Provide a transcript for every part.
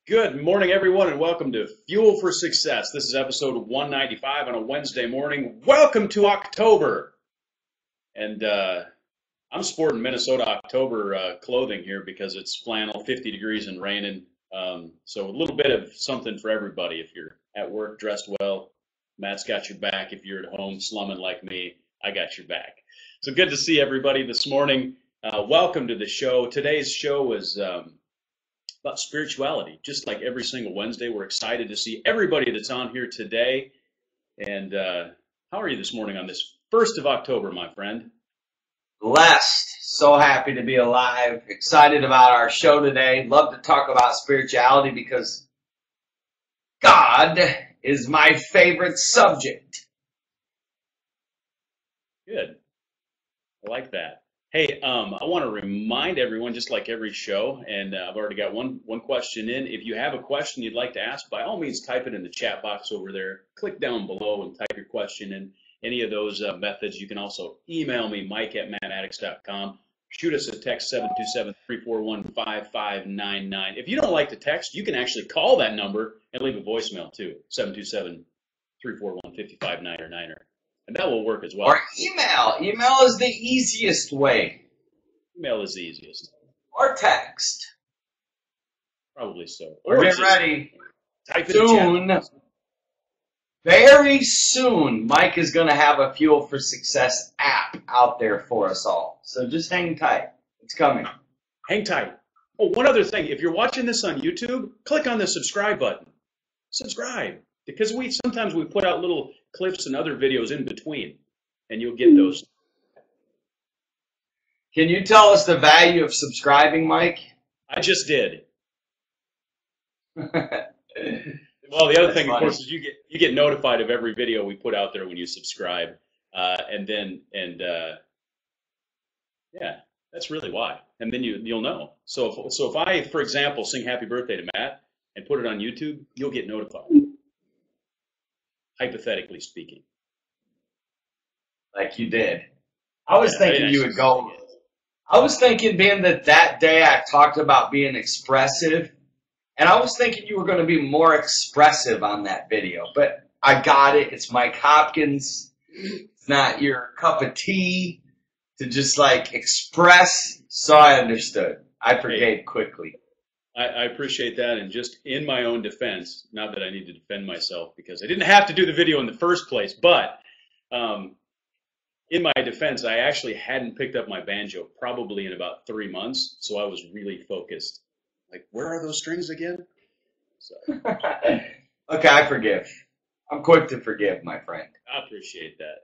Good morning, everyone, and welcome to Fuel for Success. This is episode 195 on a Wednesday morning. Welcome to October. And I'm sporting Minnesota October clothing here because it's flannel, 50 degrees and raining. So a little bit of something for everybody. If you're at work, dressed well, Matt's got your back. If you're at home slumming like me, I got your back. So good to see everybody this morning. Welcome to the show. Today's show is about spirituality. Just like every single Wednesday, we're excited to see everybody that's on here today. And how are you this morning on this 1st of October, my friend? Blessed. So happy to be alive. Excited about our show today. Love to talk about spirituality because God is my favorite subject. Good. I like that. Hey, I want to remind everyone, just like every show, and I've already got one question in. If you have a question you'd like to ask, by all means, type it in the chat box over there. Click down below and type your question in any of those methods. You can also email me, mike@mattmaddox.com. Shoot us a text, 727-341-5599. If you don't like to text, you can actually call that number and leave a voicemail, too, 727-341-5599. And that will work as well. Or email. Email is the easiest way. Email is the easiest. Or text. Probably so. Or get ready. Type soon. Very soon, Mike is going to have a Fuel for Success app out there for us all. So just hang tight. It's coming. Hang tight. Oh, one other thing. If you're watching this on YouTube, click on the subscribe button. Subscribe. Because sometimes we put out little clips and other videos in between, and you'll get those. Can you tell us the value of subscribing, Mike? I just did. Well, the other thing, of course, is you get notified of every video we put out there when you subscribe, yeah, that's really why. And then you'll know. So if I, for example, sing Happy Birthday to Matt and put it on YouTube, you'll get notified. Hypothetically speaking. Like you did. I was thinking you would go. I was thinking, being that day I talked about being expressive, and I was thinking you were going to be more expressive on that video. But I got it. It's Mike Hopkins. It's not your cup of tea to just like express. So I understood. I forgave quickly. I appreciate that, and just in my own defense, not that I need to defend myself because I didn't have to do the video in the first place, but in my defense, I actually hadn't picked up my banjo probably in about 3 months, so I was really focused. Like, where are those strings again? So. Okay, I forgive. I'm quick to forgive, my friend. I appreciate that.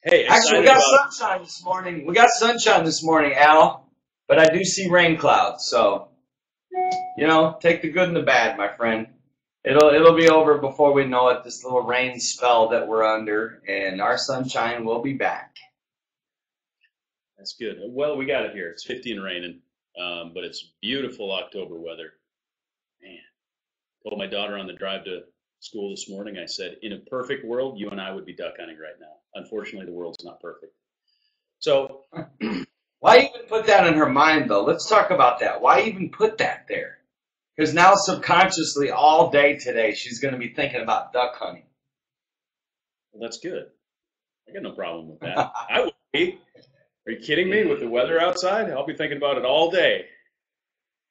Hey, actually, we got sunshine this morning. We got sunshine this morning, Al. But I do see rain clouds, so, take the good and the bad, my friend. It'll be over before we know it, this little rain spell that we're under, and our sunshine will be back. That's good. Well, we got it here. It's 50 and raining, but it's beautiful October weather. Man, told my daughter on the drive to school this morning, I said, in a perfect world, you and I would be duck hunting right now. Unfortunately, the world's not perfect. So... Why even put that in her mind, though? Let's talk about that. Why even put that there? Because now subconsciously, all day today, she's going to be thinking about duck hunting. Well, that's good. I got no problem with that. I would be. Are you kidding me? With the weather outside, I'll be thinking about it all day.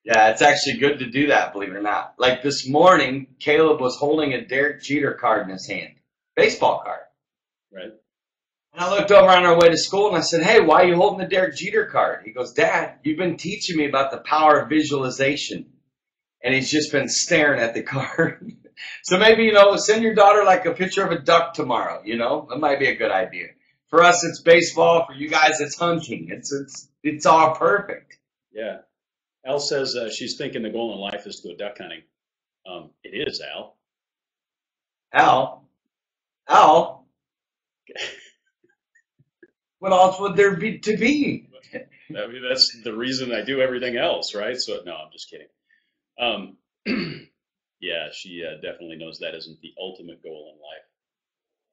Yeah, it's actually good to do that, believe it or not. Like this morning, Caleb was holding a Derek Jeter card in his hand. Baseball card. Right. And I looked over on our way to school and I said, hey, why are you holding the Derek Jeter card? He goes, Dad, you've been teaching me about the power of visualization. And he's just been staring at the card. So maybe, send your daughter like a picture of a duck tomorrow, That might be a good idea. For us, it's baseball. For you guys, it's hunting. It's all perfect. Yeah. Al says she's thinking the goal in life is to go duck hunting. It is, Al. Al? What else would there be to be? I mean, that's the reason I do everything else, right? So, no, I'm just kidding. Yeah, she definitely knows that isn't the ultimate goal in life.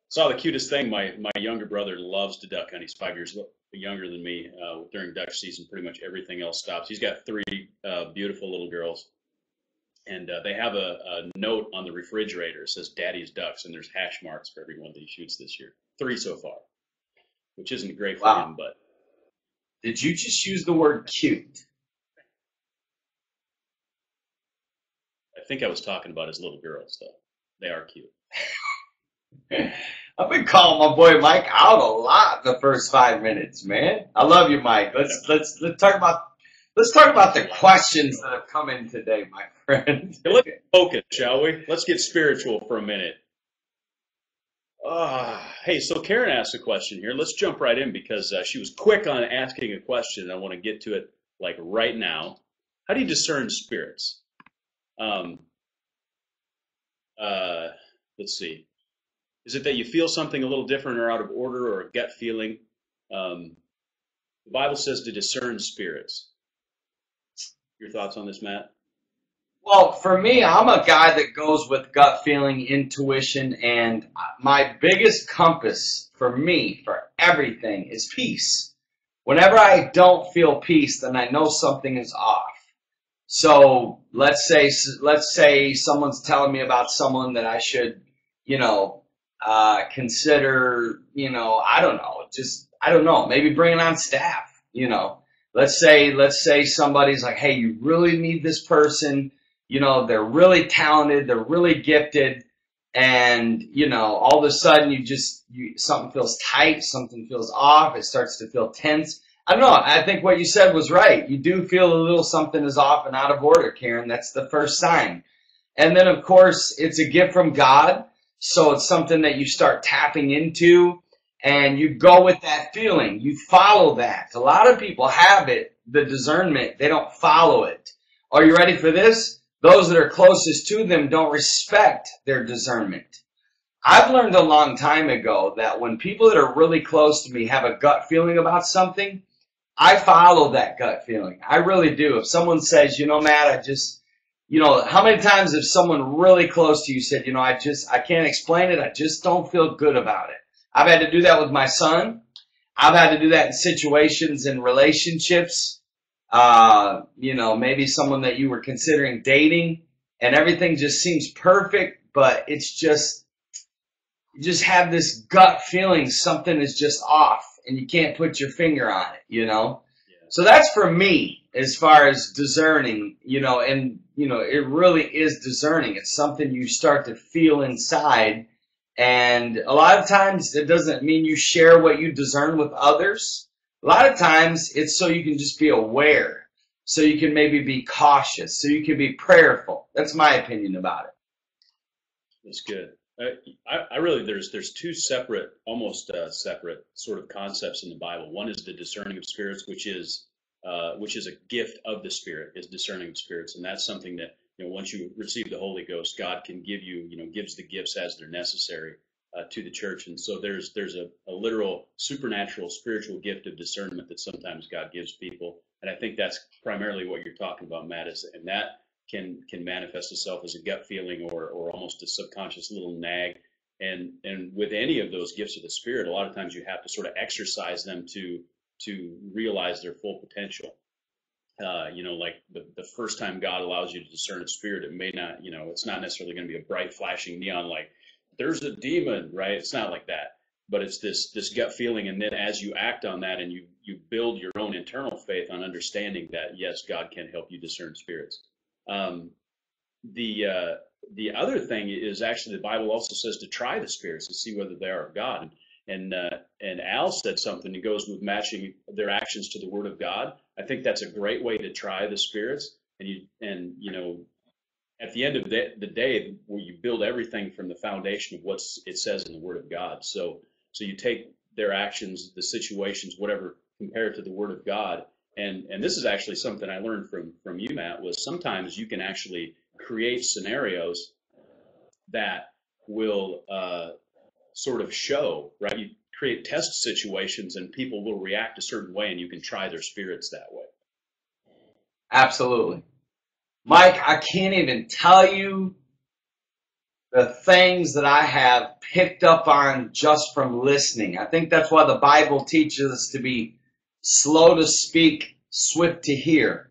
Saw the cutest thing. My younger brother loves to duck hunt. He's 5 years younger than me. During Dutch season, pretty much everything else stops. He's got three beautiful little girls, and they have a note on the refrigerator that says "Daddy's Ducks," and there's hash marks for every one that he shoots this year. 3 so far, which isn't great for him, but. Did you just use the word cute? I think I was talking about his little girls, though. They are cute. I've been calling my boy Mike out a lot the first 5 minutes, man. I love you, Mike. Let's talk about the questions that have come in today, my friend. Let's focus, shall we? Let's get spiritual for a minute. Hey, so Karen asked a question here. Let's jump right in because she was quick on asking a question. I want to get to it like right now. How do you discern spirits? Let's see. Is it that you feel something a little different or out of order or a gut feeling? The Bible says to discern spirits. Your thoughts on this, Matt? Well, for me, I'm a guy that goes with gut feeling, intuition, and my biggest compass for me, for everything, is peace. Whenever I don't feel peace, then I know something is off. So let's say someone's telling me about someone that I should, consider, I don't know, maybe bringing on staff, Let's say somebody's like, hey, you really need this person. They're really talented, they're really gifted, and, all of a sudden something feels tight, something feels off, it starts to feel tense. I don't know, I think what you said was right. You do feel a little something is off and out of order, Karen. That's the first sign. And then, of course, it's a gift from God, so it's something that you start tapping into, and you go with that feeling. You follow that. A lot of people have it, the discernment. They don't follow it. Are you ready for this? Those that are closest to them don't respect their discernment. I've learned a long time ago that when people that are really close to me have a gut feeling about something, I follow that gut feeling. I really do. If someone says, Matt, how many times have someone really close to you said, I can't explain it. I just don't feel good about it. I've had to do that with my son. I've had to do that in situations and relationships. Maybe someone that you were considering dating and everything just seems perfect, but you just have this gut feeling something is just off and you can't put your finger on it, Yeah. So that's for me as far as discerning, it really is discerning. It's something you start to feel inside. And a lot of times it doesn't mean you share what you discern with others. A lot of times it's so you can just be aware, so you can maybe be cautious, so you can be prayerful. That's my opinion about it. That's good. I really, there's two separate, almost separate sort of concepts in the Bible. One is the discerning of spirits, which is a gift of the Spirit, is discerning of spirits, and that's something that once you receive the Holy Ghost, God can give you, gives the gifts as they're necessary to the church. And so there's a literal supernatural spiritual gift of discernment that sometimes God gives people. And I think that's primarily what you're talking about, Matt, and that can manifest itself as a gut feeling or almost a subconscious little nag. And with any of those gifts of the Spirit, a lot of times you have to sort of exercise them to realize their full potential. Like the first time God allows you to discern a spirit, it may not, it's not necessarily going to be a bright flashing neon like there's a demon, right? It's not like that, but it's this gut feeling. And then as you act on that and you build your own internal faith on understanding that, yes, God can help you discern spirits. The other thing is actually the Bible also says to try the spirits to see whether they are of God. And Al said something that goes with matching their actions to the Word of God. I think that's a great way to try the spirits. And at the end of the day, where you build everything from the foundation of what it says in the Word of God. So you take their actions, the situations, whatever, compare it to the Word of God. And this is actually something I learned from you, Matt, was sometimes you can actually create scenarios that will sort of show, right? You create test situations and people will react a certain way and you can try their spirits that way. Absolutely. Mike, I can't even tell you the things that I have picked up on just from listening. I think that's why the Bible teaches us to be slow to speak, swift to hear.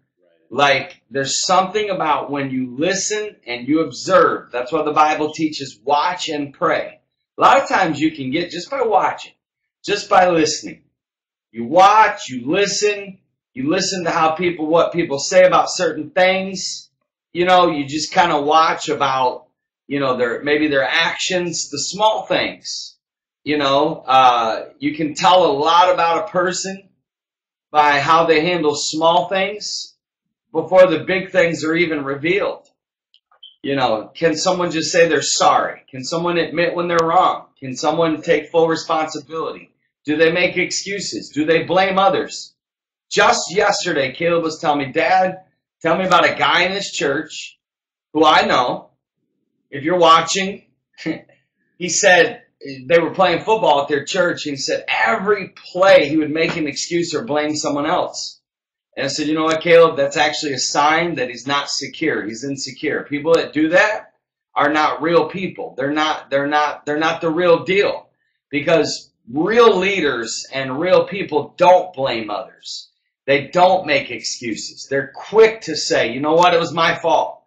Like, there's something about when you listen and you observe. That's what the Bible teaches, watch and pray. A lot of times you can get just by watching, just by listening. You watch, you listen to how what people say about certain things. You know, you just kind of watch about, you know, maybe their actions, the small things. You know, you can tell a lot about a person by how they handle small things before the big things are even revealed. You know, can someone just say they're sorry? Can someone admit when they're wrong? Can someone take full responsibility? Do they make excuses? Do they blame others? Just yesterday, Caleb was telling me, Dad, tell me about a guy in this church who I know. If you're watching, he said they were playing football at their church, and he said every play he would make an excuse or blame someone else. And I said, you know what, Caleb, that's actually a sign that he's not secure. He's insecure. People that do that are not real people. They're not the real deal. Because real leaders and real people don't blame others. They don't make excuses. They're quick to say, you know what, it was my fault.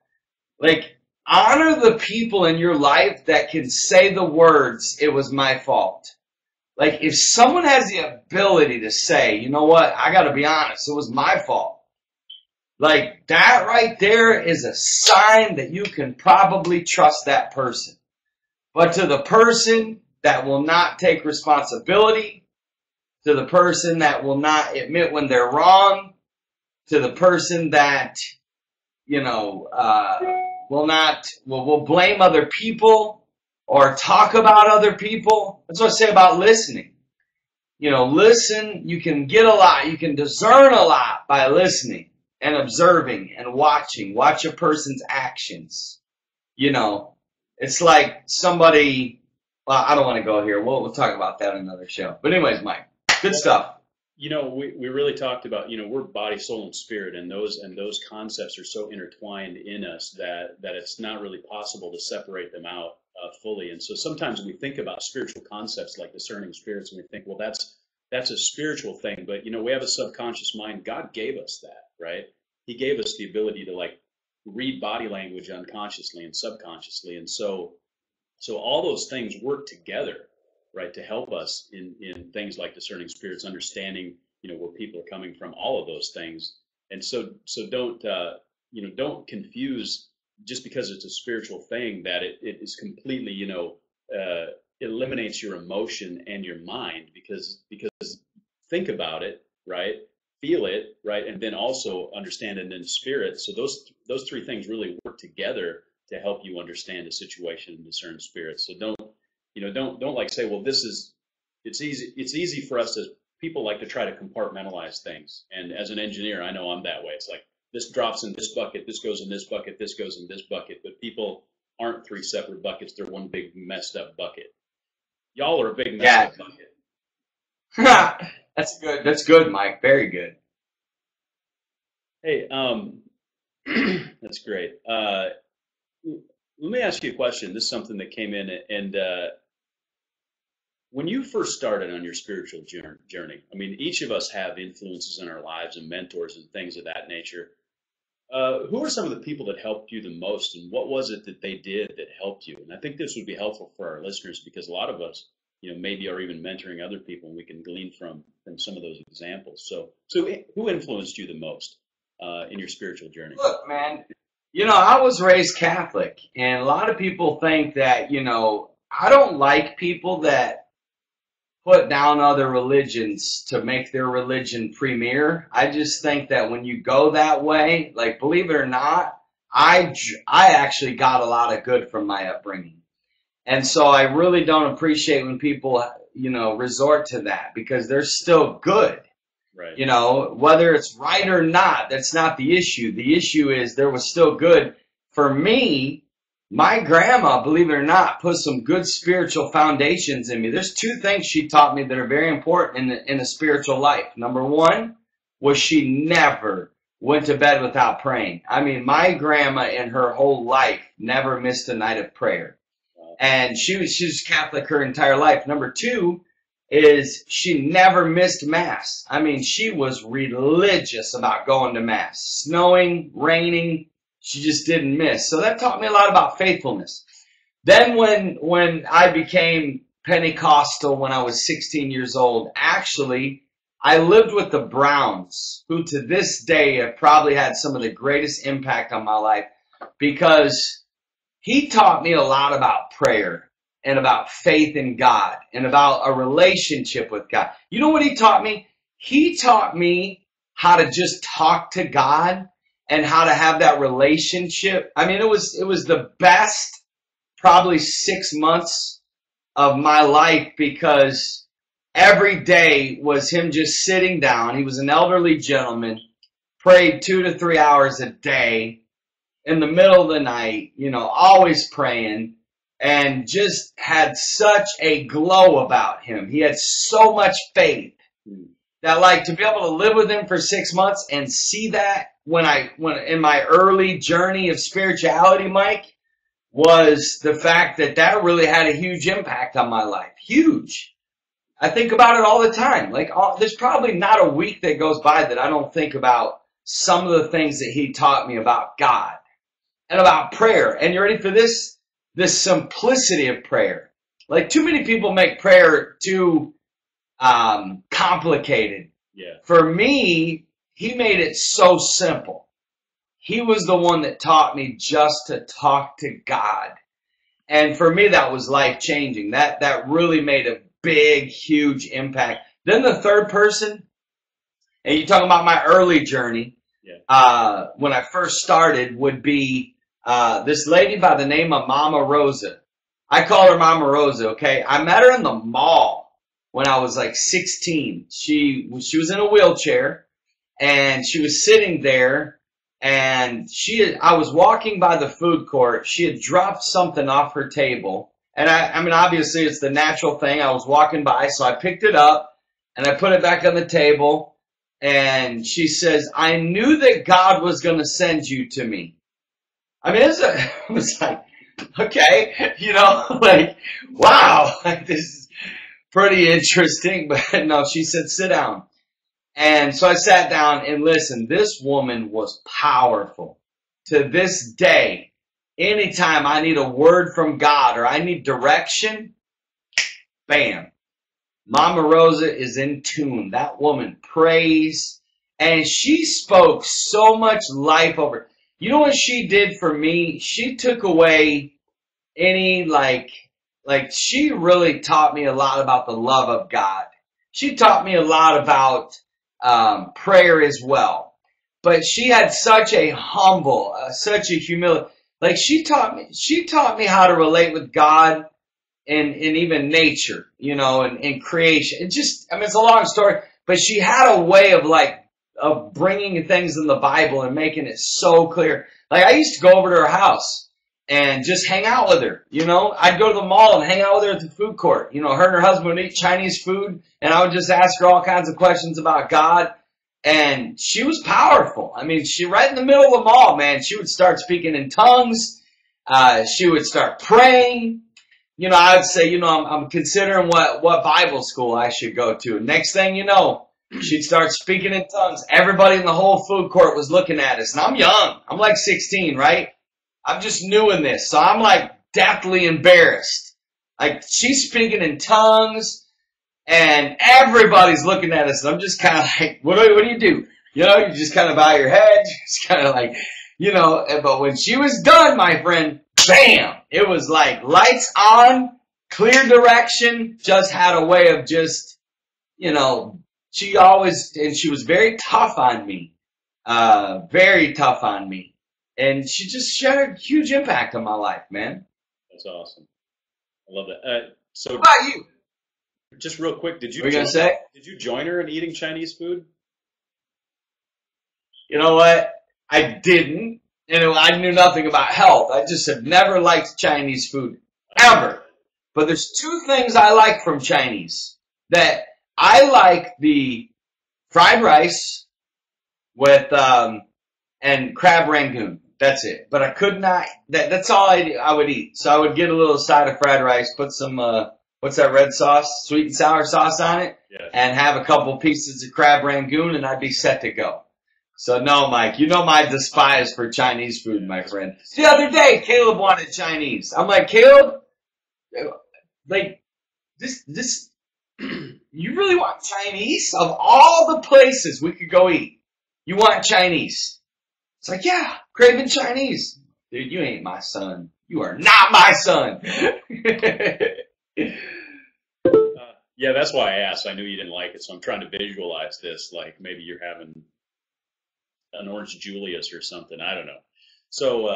Like, honor the people in your life that can say the words, it was my fault. Like, if someone has the ability to say, you know what, I got to be honest, it was my fault. Like, that right there is a sign that you can probably trust that person. But to the person that will not take responsibility, to the person that will not admit when they're wrong, to the person that, you know, will blame other people, or talk about other people. That's what I say about listening. You know, listen, you can get a lot. You can discern a lot by listening and observing and watching. Watch a person's actions. You know, it's like somebody, well, I don't want to go here. We'll talk about that in another show. But anyways, Mike, good stuff. You know, we really talked about, you know, we're body, soul, and spirit, and those concepts are so intertwined in us that it's not really possible to separate them out fully. And so sometimes we think about spiritual concepts like discerning spirits, and we think, well, that's a spiritual thing. But, you know, we have a subconscious mind. God gave us that, right? He gave us the ability to, like, read body language unconsciously and subconsciously. And so all those things work together, right, to help us in things like discerning spirits, understanding, you know, where people are coming from, all of those things. And so don't confuse, just because it's a spiritual thing, that it is completely, you know, eliminates your emotion and your mind, because think about it, right, feel it, right, and then also understand it in spirit. So those three things really work together to help you understand a situation and discern spirits. So don't like say, well, it's easy for us as people like to try to compartmentalize things. And as an engineer, I know I'm that way. It's like, this drops in this bucket, this goes in this bucket, this goes in this bucket. But people aren't three separate buckets. They're one big messed up bucket. Y'all are a big messed up bucket. That's good. That's good, Mike. Very good. Hey, that's great. Let me ask you a question. This is something that came in, and when you first started on your spiritual journey, I mean, each of us have influences in our lives and mentors and things of that nature. Who are some of the people that helped you the most, and what was it that they did that helped you? And I think this would be helpful for our listeners, because a lot of us, you know, maybe are even mentoring other people, and we can glean from some of those examples. So who influenced you the most in your spiritual journey? Look, man, you know, I was raised Catholic, and a lot of people think that, you know, I don't like people that put down other religions to make their religion premier. I just think that when you go that way, like, believe it or not, I actually got a lot of good from my upbringing. And so I really don't appreciate when people, you know, resort to that, because they're still good. Right. You know, whether it's right or not, that's not the issue. The issue is there was still good. For me, my grandma, believe it or not, put some good spiritual foundations in me. There's two things she taught me that are very important in the spiritual life. Number one was she never went to bed without praying. I mean, my grandma in her whole life never missed a night of prayer. And she was Catholic her entire life. Number two, is she never missed Mass. I mean, she was religious about going to Mass. Snowing, raining, she just didn't miss. So that taught me a lot about faithfulness. Then when I became Pentecostal when I was 16 years old, actually, I lived with the Browns, who to this day have probably had some of the greatest impact on my life, because he taught me a lot about prayer and about faith in God and about a relationship with God. You know what he taught me? He taught me how to just talk to God and how to have that relationship. I mean, it was the best probably 6 months of my life, because every day was him just sitting down. He was an elderly gentleman, prayed 2 to 3 hours a day in the middle of the night, you know, always praying, and just had such a glow about him. He had so much faith that, like, to be able to live with him for 6 months and see that when in my early journey of spirituality, Mike, was the fact that that really had a huge impact on my life. Huge. I think about it all the time. Like, there's probably not a week that goes by that I don't think about some of the things that he taught me about God and about prayer. And you ready for this? The simplicity of prayer. Like, too many people make prayer too complicated. Yeah. For me, he made it so simple. He was the one that taught me just to talk to God. And for me, that was life-changing. That really made a big, huge impact. Then the third person, and you're talking about my early journey, when I first started, would be this lady by the name of Mama Rosa. I call her Mama Rosa, okay? I met her in the mall when I was like 16. She was in a wheelchair, and she was sitting there, and I was walking by the food court. She had dropped something off her table. And I mean, obviously it's the natural thing. I was walking by, so I picked it up and I put it back on the table. And she says, "I knew that God was going to send you to me." I mean, it was like, okay, you know, like, wow, like, this is pretty interesting. But no, she said, "Sit down." And so I sat down, and listen, this woman was powerful. To this day, anytime I need a word from God or I need direction, bam, Mama Rosa is in tune. That woman prays, and she spoke so much life over. You know what she did for me? She took away any, like she really taught me a lot about the love of God. She taught me a lot about prayer as well. But she had such a humble, such a humility. Like, she taught me how to relate with God and even nature, you know, and creation. It just, I mean, it's a long story, but she had a way of bringing things in the Bible and making it so clear. Like, I used to go over to her house and just hang out with her, you know. I'd go to the mall and hang out with her at the food court. You know, her and her husband would eat Chinese food, and I would just ask her all kinds of questions about God. And she was powerful. I mean, right in the middle of the mall, man, she would start speaking in tongues. She would start praying. You know, I would say, you know, I'm considering what Bible school I should go to. Next thing you know, she'd start speaking in tongues. Everybody in the whole food court was looking at us. And I'm young. I'm like 16, right? I'm just new in this. So I'm like deathly embarrassed. Like, she's speaking in tongues. And everybody's looking at us, and I'm just kind of like, what do you do? You know, you just kind of bow your head, just kind of like, you know. But when she was done, my friend, bam! It was like lights on, clear direction, just had a way of just, you know, she was very tough on me. Very tough on me. And she had a huge impact on my life, man. That's awesome. I love that. So, what about you? Just real quick, did you join her in eating Chinese food? You know what? I didn't. And I knew nothing about health. I just have never liked Chinese food. Ever. But there's two things I like from Chinese. That I like the fried rice with and crab rangoon. That's it. But I could not. That's all I would eat. So I would get a little side of fried rice, put some what's that red sauce? Sweet and sour sauce on it. Yeah. And have a couple pieces of crab rangoon, and I'd be set to go. So no, Mike, you know my despise for Chinese food, my friend. The other day, Caleb wanted Chinese. I'm like, Caleb, like, this, you really want Chinese? Of all the places we could go eat, you want Chinese? It's like, yeah, craving Chinese. Dude, you ain't my son. You are not my son. Yeah, that's why I asked. I knew you didn't like it, so I'm trying to visualize this. Like maybe you're having an Orange Julius or something. I don't know. So,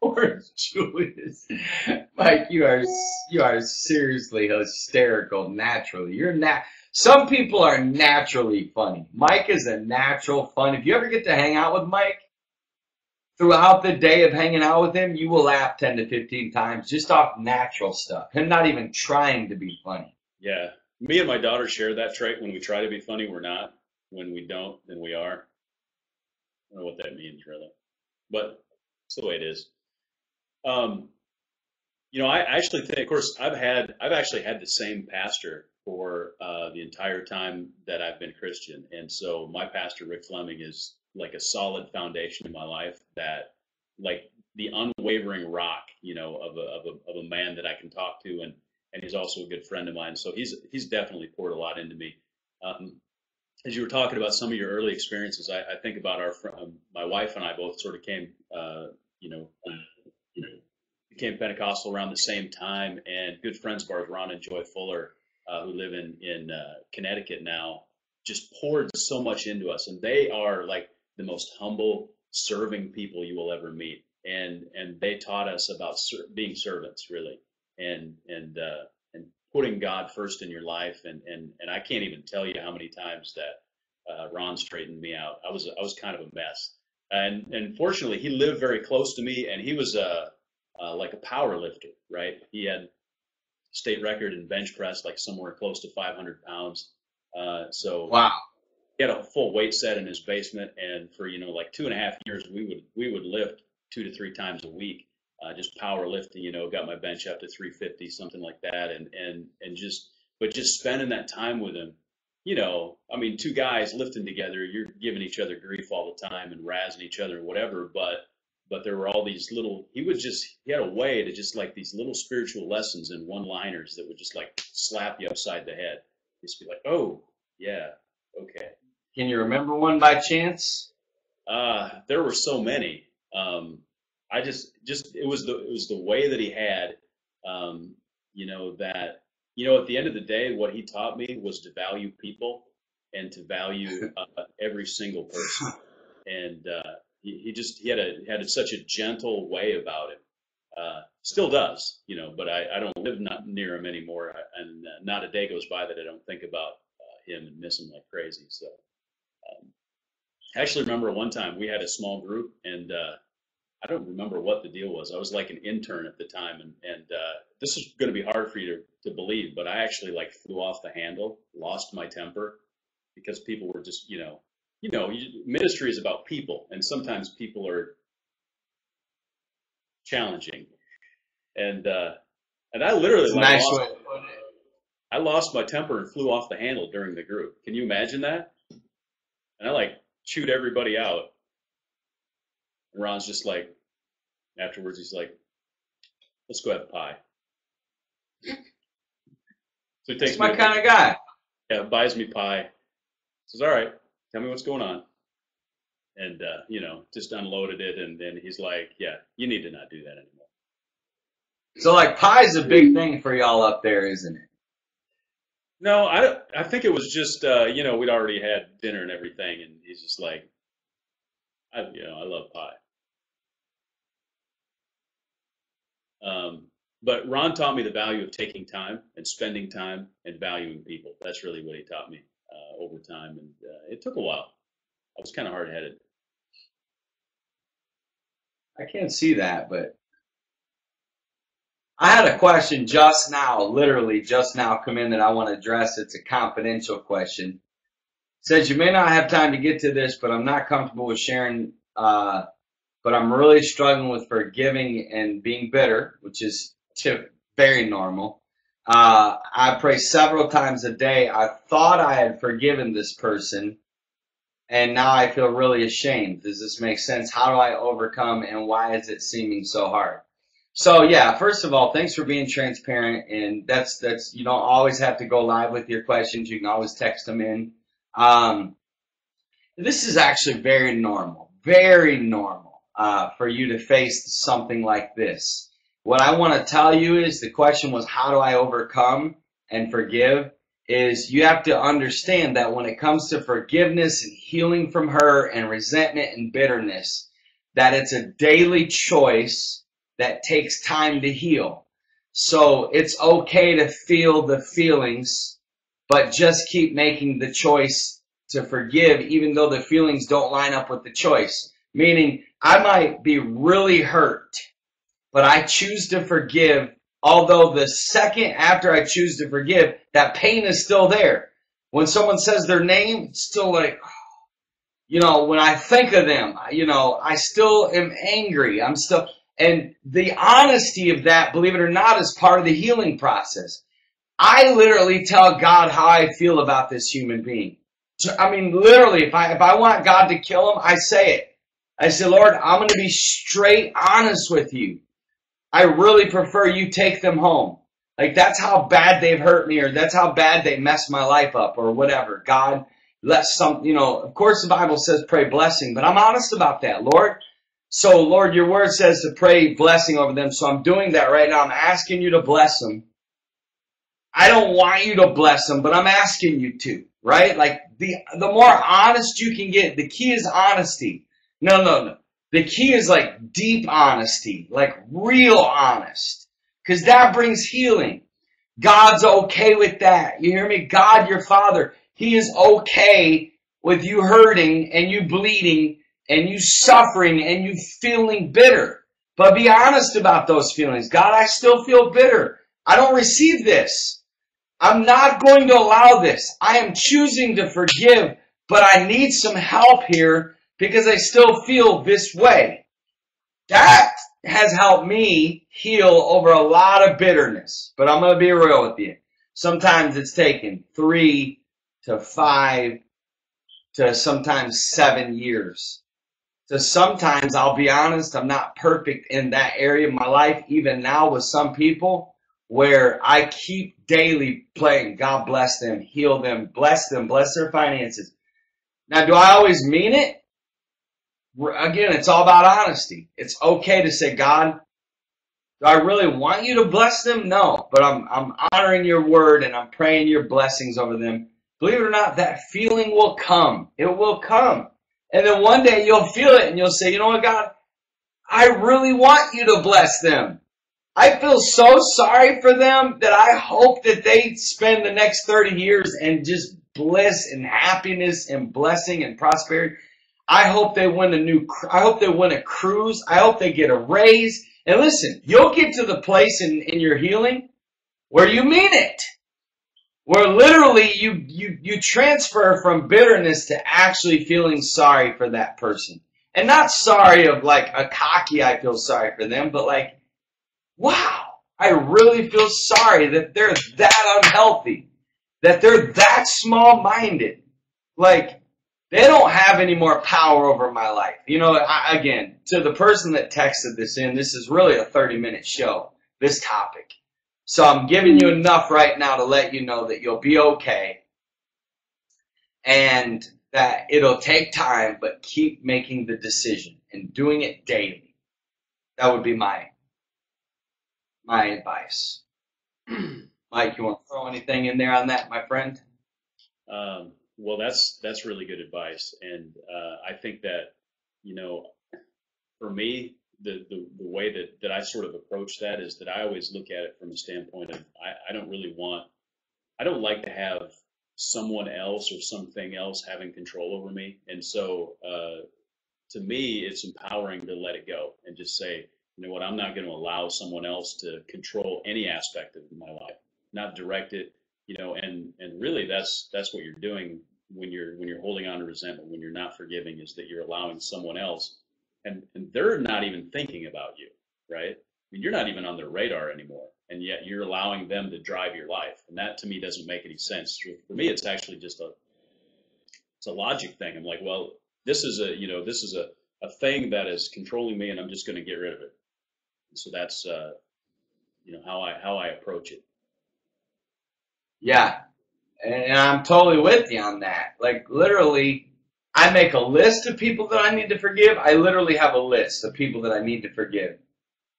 Orange Julius. Mike, you are seriously hysterical naturally. Some people are naturally funny. Mike is a natural fun. If you ever get to hang out with Mike, throughout the day of hanging out with him, you will laugh 10 to 15 times just off natural stuff. Him not even trying to be funny. Yeah. Me and my daughter share that trait. When we try to be funny, we're not. When we don't, then we are. I don't know what that means, really. But it's the way it is. I actually think, of course, I've actually had the same pastor for the entire time that I've been Christian. And so my pastor, Rick Fleming, is like a solid foundation in my life, that like the unwavering rock, of a man that I can talk to, and he's also a good friend of mine. So he's definitely poured a lot into me. As you were talking about some of your early experiences, I think about my wife and I both sort of became Pentecostal around the same time, and good friends of ours, Ron and Joy Fuller, who live in Connecticut now, just poured so much into us, and they are like the most humble, serving people you will ever meet, and they taught us about being servants, really, and putting God first in your life, and I can't even tell you how many times that Ron straightened me out. I was kind of a mess, and fortunately he lived very close to me, and he was like a power lifter, right? He had state record in bench press, like somewhere close to 500 pounds. So wow. He had a full weight set in his basement, and for like 2.5 years, we would lift 2 to 3 times a week, just power lifting. Got my bench up to 350, something like that, and just spending that time with him. I mean, 2 guys lifting together, you're giving each other grief all the time and razzing each other and whatever, but there were all these little. He had a way to just like these little spiritual lessons and one-liners that would just like slap you upside the head. Just be like, oh yeah, okay. Can you remember one by chance? There were so many. I just it was the way that he had, that at the end of the day, what he taught me was to value people and to value every single person, and he had such a gentle way about him. Still does, but I don't live not near him anymore, and not a day goes by that I don't think about him and miss him like crazy. So I actually remember one time we had a small group, and I don't remember what the deal was. I was like an intern at the time, and this is going to be hard for you to believe, but I actually like flew off the handle, lost my temper, because people were just, ministry is about people, and sometimes people are challenging, and I literally I lost my temper and flew off the handle during the group. Can you imagine that? And I like chewed everybody out. And Ron's just like, afterwards, he's like, let's go have pie. So he takes my kind of guy. Yeah, buys me pie. Says, all right, tell me what's going on. And, just unloaded it. And then he's like, yeah, you need to not do that anymore. So, like, pie's a big thing for y'all up there, isn't it? No, I think it was just, we'd already had dinner and everything. And he's just like, I love pie. But Ron taught me the value of taking time and spending time and valuing people. That's really what he taught me over time. And it took a while. I was kind of hard-headed. I can't see that, but I had a question just now, literally just now come in that I want to address. It's a confidential question. It says, you may not have time to get to this, but I'm not comfortable with sharing, but I'm really struggling with forgiving and being bitter, which is very normal. I pray several times a day. I thought I had forgiven this person, and now I feel really ashamed. Does this make sense? How do I overcome, and why is it seeming so hard? So yeah, first of all, thanks for being transparent, and that's you don't always have to go live with your questions. You can always text them in. This is actually very normal for you to face something like this. What I want to tell you is the question was, how do I overcome and forgive? Is you have to understand that when it comes to forgiveness and healing from hurt and resentment and bitterness, that it's a daily choice that takes time to heal. So it's okay to feel the feelings, but just keep making the choice to forgive even though the feelings don't line up with the choice. Meaning, I might be really hurt, but I choose to forgive, although the second after I choose to forgive, that pain is still there. When someone says their name, it's still like, when I think of them, I still am angry. And the honesty of that, believe it or not, is part of the healing process. I literally tell God how I feel about this human being. I mean, literally, if I want God to kill him, I say it. I say, Lord, I'm going to be straight honest with you. I really prefer you take them home. Like, that's how bad they've hurt me, or that's how bad they messed my life up, or whatever. God, of course the Bible says pray blessing, but I'm honest about that, Lord. So, Lord, your word says to pray blessing over them, so I'm doing that right now. I'm asking you to bless them. I don't want you to bless them, but I'm asking you to, right? Like, the more honest you can get, the key is honesty. No. The key is like deep honesty, like real honest, because that brings healing. God's okay with that. You hear me? God, your Father, He is okay with you hurting and you bleeding and you suffering and you feeling bitter. But be honest about those feelings. God, I still feel bitter. I don't receive this. I'm not going to allow this. I am choosing to forgive, but I need some help here because I still feel this way. That has helped me heal over a lot of bitterness. But I'm going to be real with you. Sometimes it's taken 3 to 5 to sometimes 7 years. So sometimes, I'll be honest, I'm not perfect in that area of my life, even now with some people, where I keep daily praying, God bless them, heal them, bless their finances. Now, do I always mean it? Again, it's all about honesty. It's okay to say, God, do I really want you to bless them? No, but I'm honoring your word and I'm praying your blessings over them. Believe it or not, that feeling will come. It will come. And then one day you'll feel it and you'll say, you know what, God, I really want you to bless them. I feel so sorry for them that I hope that they spend the next 30 years in just bliss and happiness and blessing and prosperity. I hope they win a cruise. I hope they get a raise. And listen, you'll get to the place in your healing where you mean it. Where literally you transfer from bitterness to actually feeling sorry for that person. And not sorry of like a cocky, I feel sorry for them, but like, wow, I really feel sorry that they're that unhealthy, that they're that small-minded. Like, they don't have any more power over my life. Again, to the person that texted this in, this is really a 30-minute show, this topic. So I'm giving you enough right now to let you know that you'll be okay and that it'll take time, but keep making the decision and doing it daily. That would be my advice. Mike, you want to throw anything in there on that, my friend? Well, that's really good advice, and I think that for me, the way that I sort of approach that is that I always look at it from a standpoint of I don't like to have someone else or something else having control over me, and so to me, it's empowering to let it go and just say, you know what, I'm not going to allow someone else to control any aspect of my life, not direct it, and really that's what you're doing when you're holding on to resentment, when you're not forgiving, is that you're allowing someone else, and they're not even thinking about you, right? mean, you're not even on their radar anymore, and yet you're allowing them to drive your life. And that to me doesn't make any sense. For me, it's actually just it's a logic thing. I'm like, well, this is a thing that is controlling me, and I'm just going to get rid of it. And so that's how I approach it. Yeah, and I'm totally with you on that. Like, literally, I make a list of people that I need to forgive. I literally have a list of people that I need to forgive.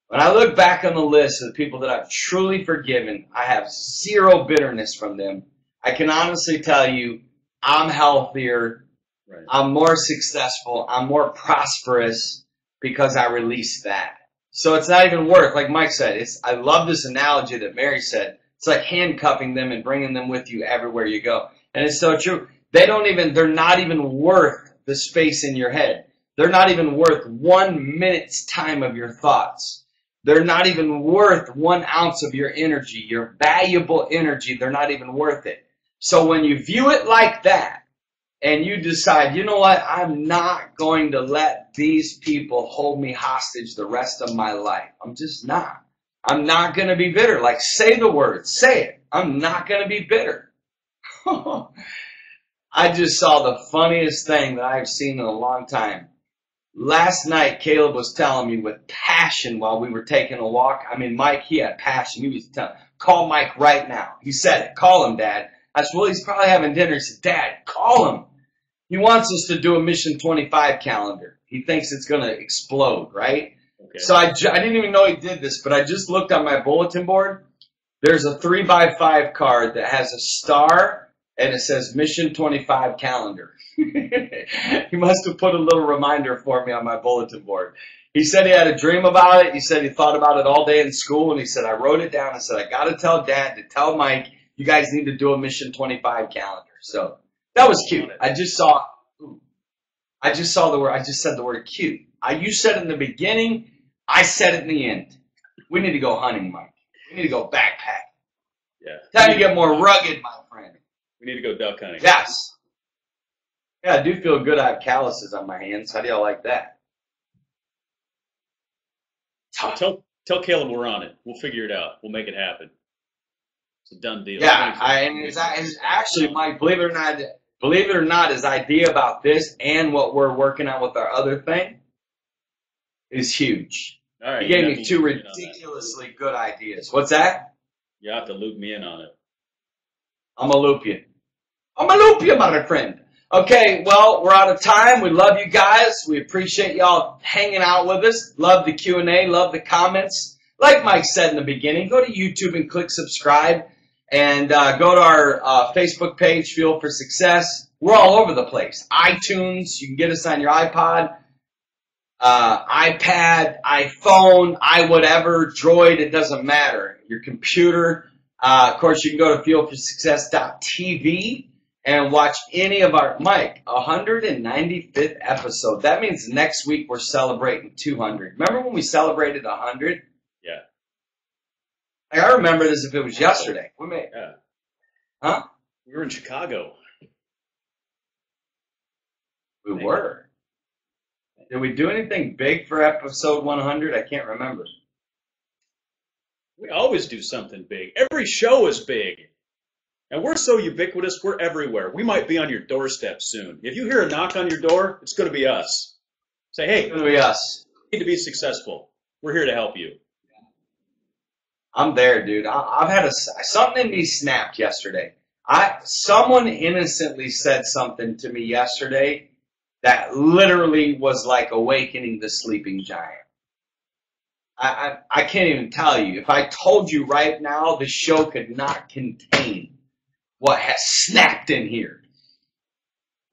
When I look back on the list of the people that I've truly forgiven, I have zero bitterness from them. I can honestly tell you, I'm healthier, right. I'm more successful, I'm more prosperous because I released that. So it's not even worth, like Mike said, I love this analogy that Mary said. It's like handcuffing them and bringing them with you everywhere you go. And it's so true. They're not even worth the space in your head. They're not even worth 1 minute's time of your thoughts. They're not even worth 1 ounce of your energy, your valuable energy. They're not even worth it. So when you view it like that and you decide, you know what, I'm not going to let these people hold me hostage the rest of my life. I'm just not. I'm not going to be bitter. Like, say the word. Say it. I'm not going to be bitter. I just saw the funniest thing that I've seen in a long time. Last night, Caleb was telling me with passion while we were taking a walk. I mean, Mike, he had passion. He was telling, call Mike right now. He said it. Call him, Dad. I said, well, he's probably having dinner. He said, Dad, call him. He wants us to do a Mission 25 calendar. He thinks it's going to explode, right? Okay. So I didn't even know he did this, but I just looked on my bulletin board. There's a 3x5 card that has a star, and it says Mission 25 calendar. He must have put a little reminder for me on my bulletin board. He said he had a dream about it. He said he thought about it all day in school, and he said, I wrote it down. I said, I got to tell Dad to tell Mike, you guys need to do a Mission 25 calendar. So that was cute. I just said the word cute. You said it in the beginning. I said it in the end. We need to go hunting, Mike. We need to go backpack. Yeah. Time to get more rugged, my friend. We need to go duck hunting. Yes. Yeah, I do feel good. I have calluses on my hands. How do y'all like that? Tell Caleb we're on it. We'll figure it out. We'll make it happen. It's a done deal. Yeah, and it's actually, Mike, believe it or not, his idea about this and what we're working on with our other thing is huge. All right, he gave me 2 ridiculously good ideas. What's that? You have to loop me in on it. I'm going to loop you. My friend. Okay, well, we're out of time. We love you guys. We appreciate y'all hanging out with us. Love the Q&A. Love the comments. Like Mike said in the beginning, go to YouTube and click subscribe. And go to our Facebook page, Fuel for Success. We're all over the place. iTunes. You can get us on your iPod, iPad, iPhone, whatever, Droid. It doesn't matter. Your computer. Of course, you can go to fuelforsuccess.tv. and watch any of our, Mike, 195th episode. That means next week we're celebrating 200. Remember when we celebrated 100? Yeah. I remember it as if it was yesterday. Yeah. Huh? We were in Chicago. We were. Did we do anything big for episode 100? I can't remember. We always do something big. Every show is big. And we're so ubiquitous, we're everywhere. We might be on your doorstep soon. If you hear a knock on your door, it's going to be us. Say, hey, it's going to be us. You need to be successful. We're here to help you. I'm there, dude. I've had something in me snapped yesterday. Someone innocently said something to me yesterday that literally was like awakening the sleeping giant. I can't even tell you. If I told you right now, the show could not contain what has snapped in here.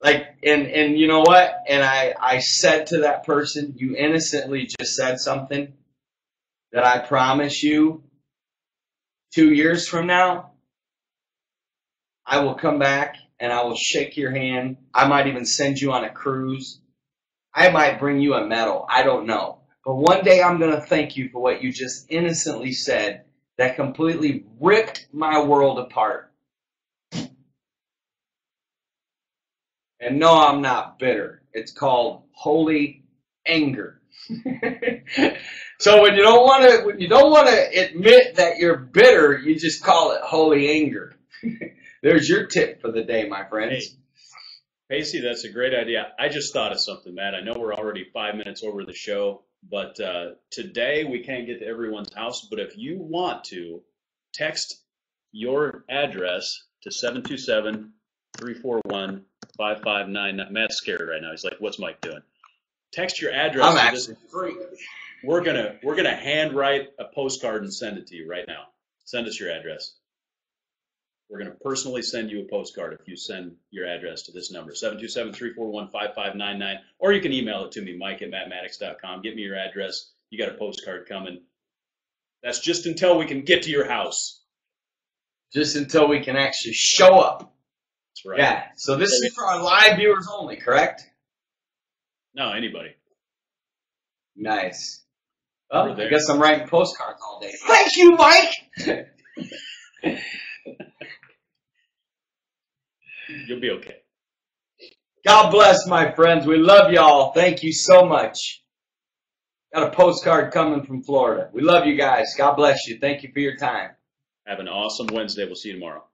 Like, and you know what? And I said to that person, you innocently just said something that I promise you 2 years from now, I will come back and I will shake your hand. I might even send you on a cruise. I might bring you a medal. I don't know. But one day I'm going to thank you for what you just innocently said that completely ripped my world apart. And no, I'm not bitter. It's called holy anger. So when you don't want to admit that you're bitter, you just call it holy anger. There's your tip for the day, my friends. Hey, Pacey, that's a great idea. I just thought of something, Matt. I know we're already 5 minutes over the show, but today we can't get to everyone's house. But if you want to, text your address to 727-341-5599. Matt's scared right now. He's like, "What's Mike doing?" Text your address. I'm actually free. We're gonna handwrite a postcard and send it to you right now. Send us your address. We're gonna personally send you a postcard if you send your address to this number, 727-341-5599, or you can email it to me, mike@mattmaddox.com. Get me your address. You got a postcard coming. That's just until we can get to your house. Just until we can actually show up. That's right. Yeah. So this is for our live viewers only, correct? No, anybody. Nice. Well, I guess I'm writing postcards all day. Thank you, Mike! You'll be okay. God bless, my friends. We love y'all. Thank you so much. Got a postcard coming from Florida. We love you guys. God bless you. Thank you for your time. Have an awesome Wednesday. We'll see you tomorrow.